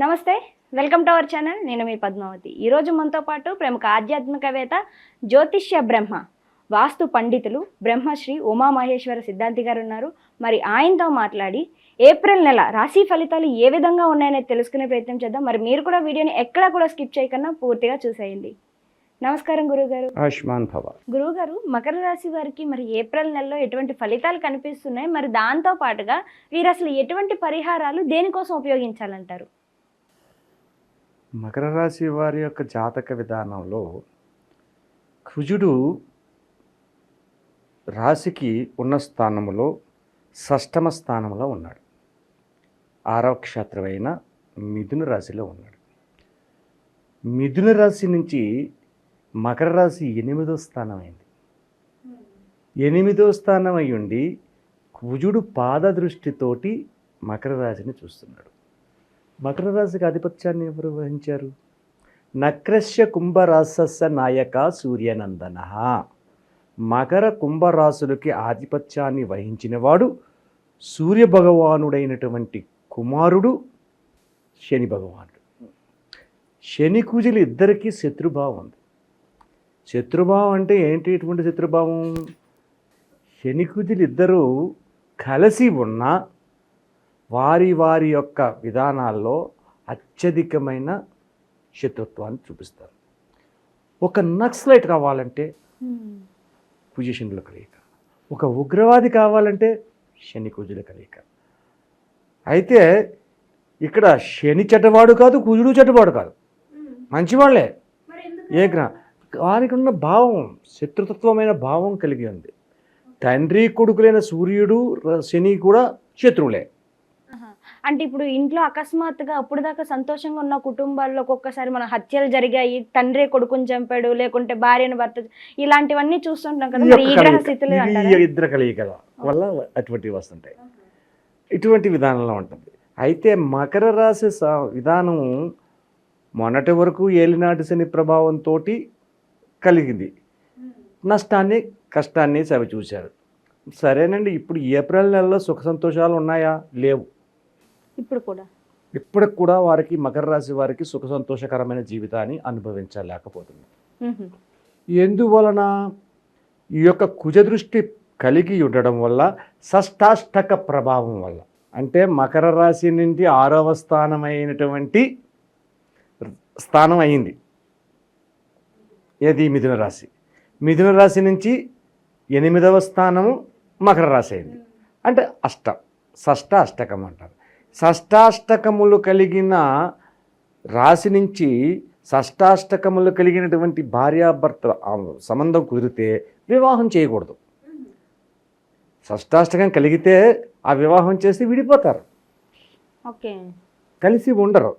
నమస్తే, welcome to our channel. నేను మీ పద్మావతి. ఈరోజు మనతో పాటు ప్రముఖ ఆధ్యాత్మికవేత్త, జ్యోతిష్య బ్రహ్మ, వాస్తు పండితులు బ్రహ్మశ్రీ ఉమామహేశ్వర సిద్ధాంతి గారు ఉన్నారు. మరి ఆయనతో మాట్లాడి ఏప్రిల్ నెల రాశి ఫలితాలు ఏ విధంగా ఉన్నాయనేది తెలుసుకునే ప్రయత్నం చేద్దాం. మరి మీరు కూడా వీడియోని ఎక్కడా కూడా స్కిప్ చేయకుండా పూర్తిగా చూసేయండి. నమస్కారం గురుగారు. ఆయుష్మాన్ భవ. గురువుగారు, మకర రాశి వారికి మరి ఏప్రిల్ నెలలో ఎటువంటి ఫలితాలు కనిపిస్తున్నాయి, మరి దాంతో పాటుగా వీరు అసలు ఎటువంటి పరిహారాలు దేనికోసం ఉపయోగించాలంటారు? మకర రాశి వారి యొక్క జాతక విధానంలో కుజుడు రాశికి ఉన్న స్థానంలో షష్టమ స్థానంలో ఉన్నాడు. 6వ క్షేత్రమైన మిథున రాశిలో ఉన్నాడు. మిథున రాశి నుంచి మకర రాశి 8వ స్థానం అయింది. 8వ స్థానం అయి ఉండి కుజుడు పాద దృష్టితోటి మకర రాశిని చూస్తున్నాడు. మకర రాశికి ఆధిపత్యాన్ని ఎవరు వహించారు? నక్రస్య కుంభరాశస్య నాయక సూర్యనందన. మకర కుంభరాశులకి ఆధిపత్యాన్ని వహించినవాడు సూర్యభగవానుడైనటువంటి కుమారుడు శని భగవానుడు. శని కుజులు ఇద్దరికీ శత్రుభావం ఉంది. శత్రుభావం అంటే ఏంటి? ఎటువంటి శత్రుభావం? శని కుజులు ఇద్దరూ కలిసి ఉన్నా వారి వారి యొక్క విధానాల్లో అత్యధికమైన శత్రుత్వాన్ని చూపిస్తారు. ఒక నక్సలైట్ కావాలంటే కుజశనుల కలయిక, ఒక ఉగ్రవాది కావాలంటే శని కుజుల కలయిక. అయితే ఇక్కడ శని చెడ్డవాడు కాదు, కుజుడు చెడ్డవాడు కాదు, మంచివాళ్లే. వారికి ఉన్న భావం శత్రుతత్వమైన భావం కలిగి ఉంది. తండ్రి కొడుకులైన సూర్యుడు శని కూడా శత్రువులే. అంటే ఇప్పుడు ఇంట్లో అకస్మాత్తుగా అప్పుడు దాకా సంతోషంగా ఉన్న కుటుంబాల్లో ఒక్కొక్కసారి మన హత్యలు జరిగాయి, తండ్రి కొడుకుని చంపాడు, లేకుంటే భార్యను భర్త, ఇలాంటివన్నీ చూస్తుంటాం కదా. మరి ఈ గ్రహ స్థితులు ఇద్దరు కలియక వల్ల అటువంటివి వస్తుంటాయి. ఇటువంటి విధానంలో ఉంటుంది. అయితే మకర రాశి విధానం మొన్నటి వరకు ఏలినాటి శని ప్రభావంతో కలిగింది. నష్టాన్ని కష్టాన్ని చవి చూశారు. సరేనండి, ఇప్పుడు ఏప్రిల్ నెలలో సుఖ సంతోషాలు ఉన్నాయా? లేవు. ఇప్పటికి కూడా వారికి మకర రాశి వారికి సుఖ సంతోషకరమైన జీవితాన్ని అనుభవించలేకపోతున్నారు. ఎందువలన? ఈ యొక్క కుజదృష్టి కలిగి ఉండడం వల్ల, షష్టాష్టక ప్రభావం వల్ల. అంటే మకర రాశి నుండి 6వ స్థానమైనటువంటి స్థానం అయింది ఏది? మిథున రాశి. మిథున రాశి నుంచి 8వ స్థానము మకర రాశి అయింది. అంటే షష్టాష్టకం అంటారు. షష్టాష్టకములు కలిగిన రాశి నుంచి షష్టాష్టకములు కలిగినటువంటి భార్యాభర్త సంబంధం కుదిరితే వివాహం చేయకూడదు. షష్టాష్టకం కలిగితే ఆ వివాహం చేసి విడిపోతారు, కలిసి ఉండరు.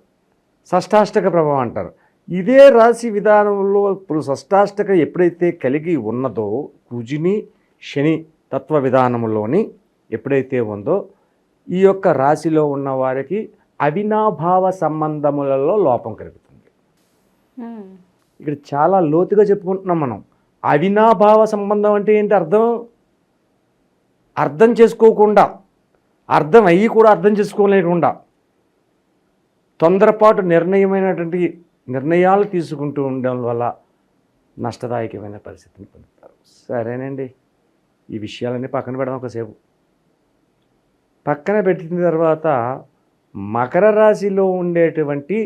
షష్టాష్టక ప్రభావం అంటారు. ఇదే రాశి విధానంలో ఇప్పుడు షష్టాష్టకం ఎప్పుడైతే కలిగి ఉన్నదో, కుజుని శని తత్వ విధానంలోని ఎప్పుడైతే ఉందో, ఈ యొక్క రాశిలో ఉన్న వారికి అవినాభావ సంబంధములలో లోపం కలుగుతుంది. ఇక్కడ చాలా లోతుగా చెప్పుకుంటున్నాం మనం. అవినాభావ సంబంధం అంటే ఏంటి? అర్థం చేసుకోకుండా, అర్థం అయ్యి కూడా అర్థం చేసుకోలేకుండా తొందరపాటు నిర్ణయమైనటువంటి నిర్ణయాలు తీసుకుంటూ ఉండడం వల్ల నష్టదాయకమైన పరిస్థితిని పొందుతారు. సరేనండి, ఈ విషయాలన్నీ పక్కన పెడదాం ఒకసేపు. పక్కన పెట్టిన తర్వాత మకర రాశిలో ఉండేటువంటి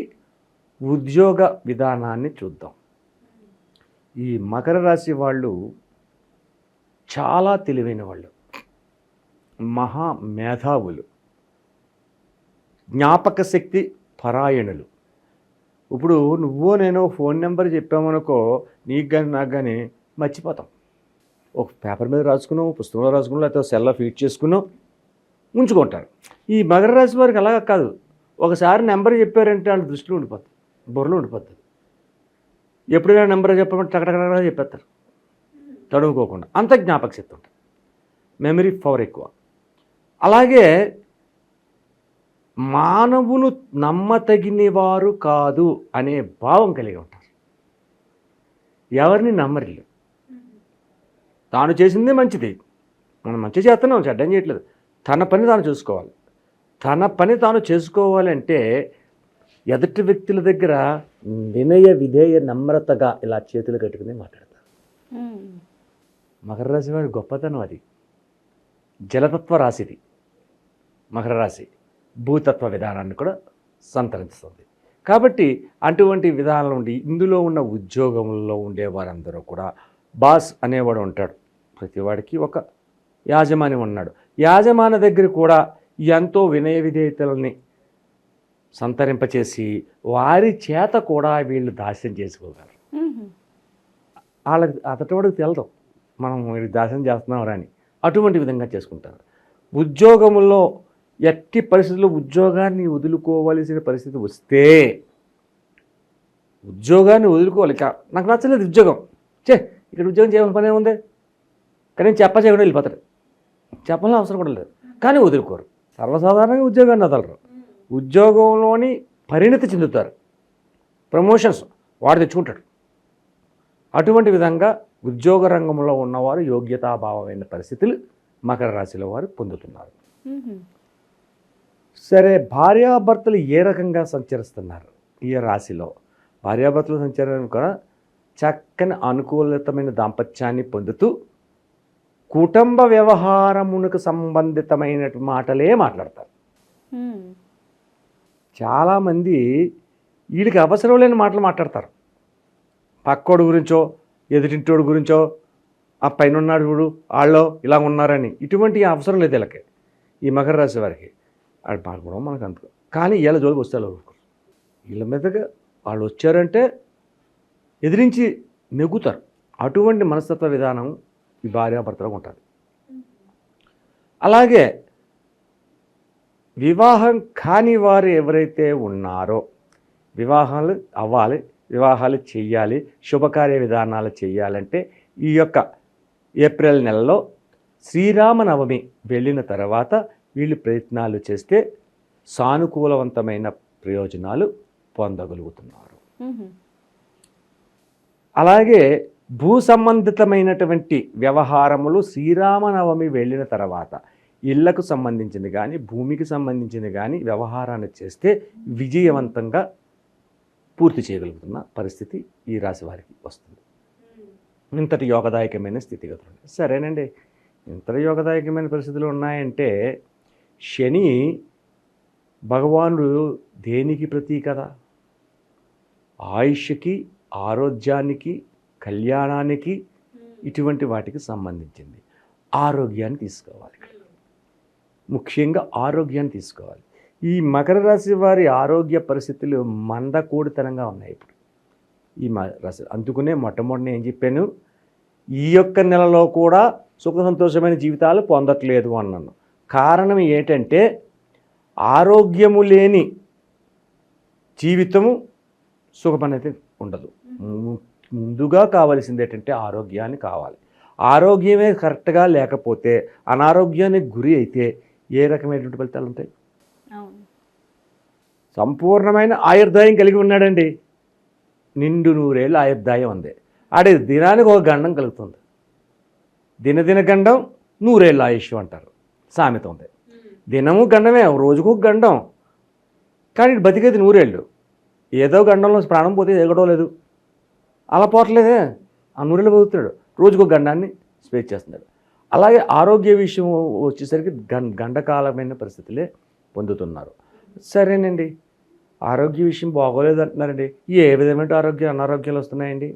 ఉద్యోగ విధానాన్ని చూద్దాం. ఈ మకర రాశి వాళ్ళు చాలా తెలివైన వాళ్ళు, మహా మేధావులు, జ్ఞాపక శక్తి పరాయణులు. ఇప్పుడు నువ్వో నేను ఫోన్ నెంబర్ చెప్పామనుకో, నీకు కానీ నాకు కానీ మర్చిపోతాం. ఒక పేపర్ మీద రాసుకున్నాం, పుస్తకంలో రాసుకున్నాం, లేకపోతే సెల్లో ఫీడ్ చేసుకున్నాం, ఉంచుకుంటారు. ఈ మకర రాశి వారికి అలాగా కాదు. ఒకసారి నెంబర్ చెప్పారంటే వాళ్ళ దృష్టిలో ఉండిపోతుంది, బుర్రలో ఉండిపోతుంది. ఎప్పుడైనా నెంబర్ చెప్పమంటే టకటకటగా చెప్పేస్తారు తడుముకోకుండా. అంత జ్ఞాపక శక్తి ఉంటుంది, మెమరీ పవర్ ఎక్కువ. అలాగే మానవులు నమ్మతగినవారు కాదు అనే భావం కలిగి ఉంటారు. ఎవరిని నమ్మరిల్లు. తాను చేసిందే మంచిది, మనం మంచి చేస్తున్నాం, చెడ్డం చేయట్లేదు. తన పని తాను చూసుకోవాలి. తన పని తాను చేసుకోవాలంటే ఎదుటి వ్యక్తుల దగ్గర వినయ విధేయ నమ్రతగా ఇలా చేతులు కట్టుకుని మాట్లాడతారు. మకర రాశి వారి గొప్పతనం అది. జలతత్వ రాశిది మకర రాశి. భూతత్వ విధానాన్ని కూడా సంతరించుతుంది. కాబట్టి అటువంటి విధానాలు ఉండి ఇందులో ఉన్న ఉద్యోగంలో ఉండే వారందరూ కూడా బాస్ అనేవాడు ఉంటాడు. ప్రతివాడికి ఒక యాజమాని ఉన్నాడు. యాజమాని దగ్గర కూడా ఎంతో వినయ విధేయతలని సంతరింపచేసి వారి చేత కూడా వీళ్ళు దాస్యం చేసుకోగలరు. వాళ్ళకి అతటివాడికి తెలదు మనం వీరికి దాస్యం చేస్తున్నాం అని. అటువంటి విధంగా చేసుకుంటారు. ఉద్యోగంలో ఎట్టి పరిస్థితుల్లో ఉద్యోగాన్ని వదులుకోవలసిన పరిస్థితి వస్తే ఉద్యోగాన్ని వదులుకోవాలి. నాకు నచ్చలేదు ఉద్యోగం, ఇక్కడ ఉద్యోగం చేయడం పని ఏముంది, కానీ చెప్పకుండా వెళ్ళిపోతారు. చెప్పాలని అవసరం కూడా లేదు, కానీ వదులుకోరు. సర్వసాధారణంగా ఉద్యోగాన్ని వదలరు. ఉద్యోగంలోని పరిణతి చెందుతారు. ప్రమోషన్స్ వాడు తెచ్చుకుంటాడు. అటువంటి విధంగా ఉద్యోగ రంగంలో ఉన్నవారు యోగ్యతాభావమైన పరిస్థితులు మకర రాశిలో వారు పొందుతున్నారు. సరే, భార్యాభర్తలు ఏ రకంగా సంచరిస్తున్నారు ఈ రాశిలో? భార్యాభర్తలు సంచరణ కూడా చక్కని అనుకూలతమైన దాంపత్యాన్ని పొందుతూ కుటుంబ వ్యవహారమునకు సంబంధితమైన మాటలే మాట్లాడతారు. చాలామంది వీడికి అవసరం లేని మాటలు మాట్లాడతారు. పక్కోడు గురించో ఎదుటింటోడు గురించో, ఆ పైన ఉన్నాడు చూడు వాళ్ళు ఇలా ఉన్నారని, ఇటువంటి అవసరం లేదు వీళ్ళకి. ఈ మకర రాశి వారికి అది మాట్లాడడం మనకు అందుకు. కానీ వీళ్ళ జోలికి వస్తే వీళ్ళ మీదగా వాళ్ళు వచ్చారంటే ఎదిరించి నెగ్గుతారు. అటువంటి మనస్తత్వ విధానం ఈ భార్యాభర్తలకు ఉంటుంది. అలాగే వివాహం కాని వారు ఎవరైతే ఉన్నారో వివాహాలు అవ్వాలి, వివాహాలు చెయ్యాలి, శుభకార్య విధానాలు చెయ్యాలంటే ఈ యొక్క ఏప్రిల్ నెలలో శ్రీరామనవమి వెళ్ళిన తర్వాత వీళ్ళు ప్రయత్నాలు చేస్తే సానుకూలవంతమైన ప్రయోజనాలు పొందగలుగుతున్నారు. అలాగే భూ సంబంధితమైనటువంటి వ్యవహారములు శ్రీరామనవమి వెళ్ళిన తర్వాత ఇళ్లకు సంబంధించింది కానీ భూమికి సంబంధించింది కానీ వ్యవహారాన్ని చేస్తే విజయవంతంగా పూర్తి చేయగలుగుతున్న పరిస్థితి ఈ రాశి వారికి వస్తుంది. ఇంతటి యోగదాయకమైన స్థితిగతులు ఉన్నాయి. సరేనండి, ఇంతటి యోగదాయకమైన పరిస్థితులు ఉన్నాయంటే శని భగవానుడు దేనికి ప్రతీక కదా? ఆయుష్కి, ఆరోగ్యానికి, కళ్యాణానికి, ఇటువంటి వాటికి సంబంధించింది. ఆరోగ్యాన్ని తీసుకోవాలి. ముఖ్యంగా ఆరోగ్యాన్ని తీసుకోవాలి. ఈ మకర రాశి వారి ఆరోగ్య పరిస్థితులు మందకోడితనంగా ఉన్నాయి ఇప్పుడు ఈ రాశి. అందుకునే మొట్టమొదటి ఏం చెప్పాను, ఈ యొక్క నెలలో కూడా సుఖ సంతోషమైన జీవితాలు పొందట్లేదు అన్నాను. కారణం ఏంటంటే ఆరోగ్యము లేని జీవితము సుఖమనేది ఉండదు. ముందుగా కావాల్సింది ఏంటంటే ఆరోగ్యాన్ని కావాలి. ఆరోగ్యమే కరెక్ట్గా లేకపోతే అనారోగ్యానికి గురి అయితే ఏ రకమైనటువంటి ఫలితాలు ఉంటాయి? సంపూర్ణమైన ఆయుర్దాయం కలిగి ఉన్నాడండి, నిండు 100 ఏళ్ళ ఆయుర్దాయం ఉంది. ఆడే దినానికి ఒక గండం కలుగుతుంది. దినదిన గండం 100 ఏళ్ళ ఆయుష్ అంటారు, సామెత ఉంది. దినము గండమే, రోజుకు ఒక గండం. కానీ బతికేది 100 ఏళ్ళు. ఏదో గండంలో ప్రాణం పోతే ఎగడో లేదు, అలా పోవట్లేదే, ఆ 100 ఏళ్ళు బతుకుతాడు. రోజుకు గండాన్ని స్పేస్ చేస్తున్నాడు. అలాగే ఆరోగ్య విషయం వచ్చేసరికి గండకాలమైన పరిస్థితులే పొందుతున్నారు. సరేనండి, ఆరోగ్య విషయం బాగోలేదు అంటున్నారండి. ఏ విధమైన అనారోగ్యాలు వస్తున్నాయండి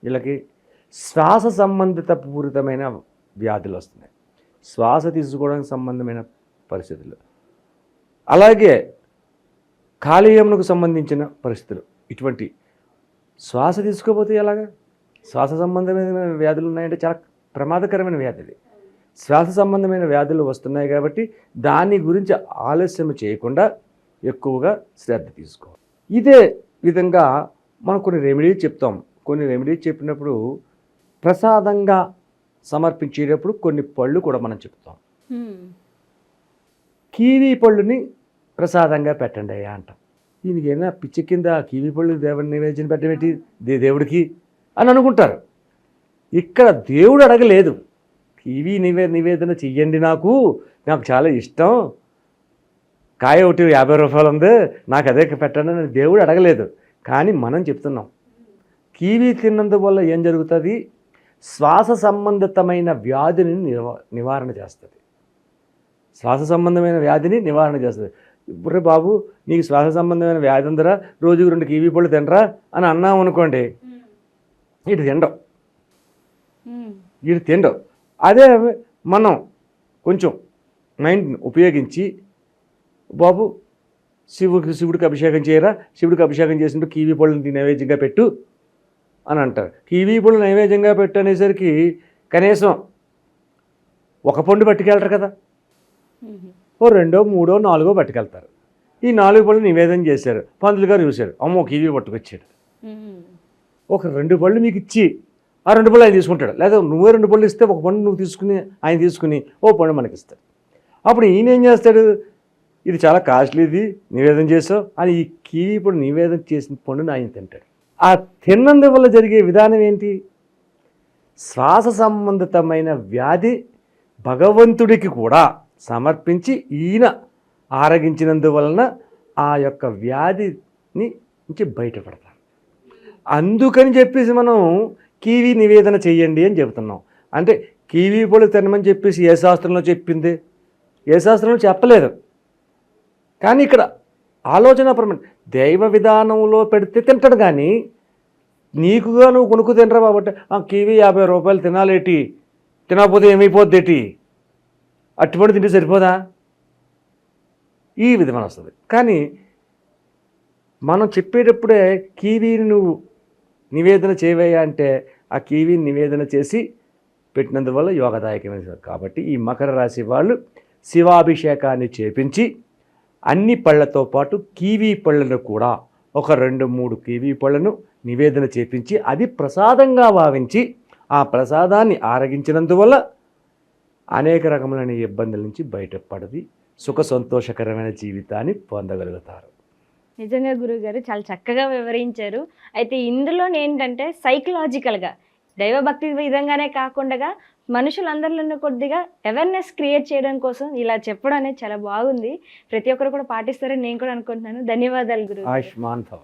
వీళ్ళకి? శ్వాస సంబంధిత పూరితమైన వ్యాధులు వస్తున్నాయి, శ్వాస తీసుకోవడానికి సంబంధమైన పరిస్థితులు. అలాగే కాలేయమునకు సంబంధించిన పరిస్థితులు. ఇటువంటి శ్వాస తీసుకోకపోతే ఎలాగా? శ్వాస సంబంధమైన వ్యాధులు ఉన్నాయంటే చాలా ప్రమాదకరమైన వ్యాధి. శ్వాస సంబంధమైన వ్యాధులు వస్తున్నాయి కాబట్టి దాని గురించి ఆలస్యం చేయకుండా ఎక్కువగా శ్రద్ధ తీసుకోవాలి. ఇదే విధంగా మనం కొన్ని రెమెడీస్ చెప్తాం. కొన్ని రెమెడీస్ చెప్పినప్పుడు ప్రసాదంగా సమర్పించేటప్పుడు కొన్ని పళ్ళు కూడా మనం చెప్తాం. కీవీ పళ్ళుని ప్రసాదంగా పెట్టండి అయ్యా అంటాం. దీనికి ఏమైనా పిచ్చి కింద కీవీ పళ్ళు దేవుడి నివేదన పెట్టబెట్టి దేవుడికి అని అనుకుంటారు. ఇక్కడ దేవుడు అడగలేదు, కీవీ నివేదన చెయ్యండి, నాకు చాలా ఇష్టం, కాయ ఒకటి 50 రూపాయలు ఉంది, నాకు అదే పెట్టండి అని దేవుడు అడగలేదు. కానీ మనం చెప్తున్నాం, కివీ తిన్నందువల్ల ఏం జరుగుతుంది? శ్వాస సంబంధితమైన వ్యాధిని నివారణ చేస్తుంది. శ్వాస సంబంధమైన వ్యాధిని నివారణ చేస్తుంది. ఇప్పుడు బాబు నీకు శ్వాస సంబంధమైన వ్యాధి ఉందరా, రోజుకు 2 కివీ పళ్ళు తినరా అని అన్నాం అనుకోండి, ఇటు తిండవు. అదే మనం కొంచెం మైండ్ని ఉపయోగించి, బాబు శివుడికి అభిషేకం చేయరా, శివుడికి అభిషేకం చేసినట్టు కివీ పళ్ళని నైవేద్యంగా పెట్టు అని అంటారు. కివీ పళ్ళు నైవేద్యంగా పెట్టు అనేసరికి కనీసం 1 పండు పట్టుకెళ్తారు కదా, ఓ 2, 3, 4 పట్టుకెళ్తారు. ఈ 4 పళ్ళు నివేదన చేశారు, పంతులు గారు చూశారు, అమ్మో కివీ పట్టుకొచ్చాడు. ఒక 2 పళ్ళు మీకు ఇచ్చి ఆ 2 పళ్ళు ఆయన తీసుకుంటాడు. లేదా నువ్వే 2 పళ్ళు ఇస్తే 1 పండు నువ్వు తీసుకుని ఆయన తీసుకుని ఓ పండు మనకి ఇస్తాడు. అప్పుడు ఈయన ఏం చేస్తాడు? ఇది చాలా కాస్ట్లీది, నివేదన చేసావు అని ఈ కివీ పళ్ళు నివేదన చేసిన పండుని ఆయన తింటాడు. ఆ తిన్నందువల్ల జరిగే విధానం ఏంటి? శ్వాస సంబంధితమైన వ్యాధి భగవంతుడికి కూడా సమర్పించి ఈయన ఆరగించినందువలన ఆ యొక్క వ్యాధిని నుంచి బయటపడతారు. అందుకని చెప్పేసి మనం కివీ నివేదన చెయ్యండి అని చెబుతున్నాం. అంటే కివీ పళ్ళు తినమని చెప్పేసి ఏ శాస్త్రంలో చెప్పింది? ఏ శాస్త్రంలో చెప్పలేదు. కానీ ఇక్కడ ఆలోచనాపరమైన దైవ విధానంలో పెడితే తింటాడు. కానీ నీకుగా నువ్వు కొనుక్కు తినరా కాబట్టి కివీ 50 రూపాయలు తినాలేటి, తినకపోతే ఏమైపోద్దేటి, అట్టుబడి తింటే సరిపోదా? ఈ విధమైన వస్తుంది. కానీ మనం చెప్పేటప్పుడే కివీని నువ్వు నివేదన చేయవయ్యా అంటే ఆ కివీని నివేదన చేసి పెట్టినందువల్ల యోగదాయకమైన. కాబట్టి ఈ మకర రాశి వాళ్ళు శివాభిషేకాన్ని చేపించి అన్ని పళ్ళతో పాటు కివీ పళ్ళను కూడా ఒక 2-3 కివీ పళ్ళను నివేదన చేపించి అది ప్రసాదంగా భావించి ఆ ప్రసాదాన్ని ఆరగించినందువల్ల అనేక రకములైన ఇబ్బందుల నుంచి బయటపడి సుఖ సంతోషకరమైన జీవితాన్ని పొందగలుగుతారు. నిజంగా గురువుగారు చాలా చక్కగా వివరించారు. అయితే ఇందులో ఏంటంటే సైకలాజికల్గా దైవభక్తి విధంగానే కాకుండా మనుషులందరిలో కొద్దిగా అవేర్నెస్ క్రియేట్ చేయడం కోసం ఇలా చెప్పడం అనేది చాలా బాగుంది. ప్రతి ఒక్కరు కూడా పాటిస్తారని నేను కూడా అనుకుంటున్నాను. ధన్యవాదాలు గురువు. ఆయుష్మాన్ భవ.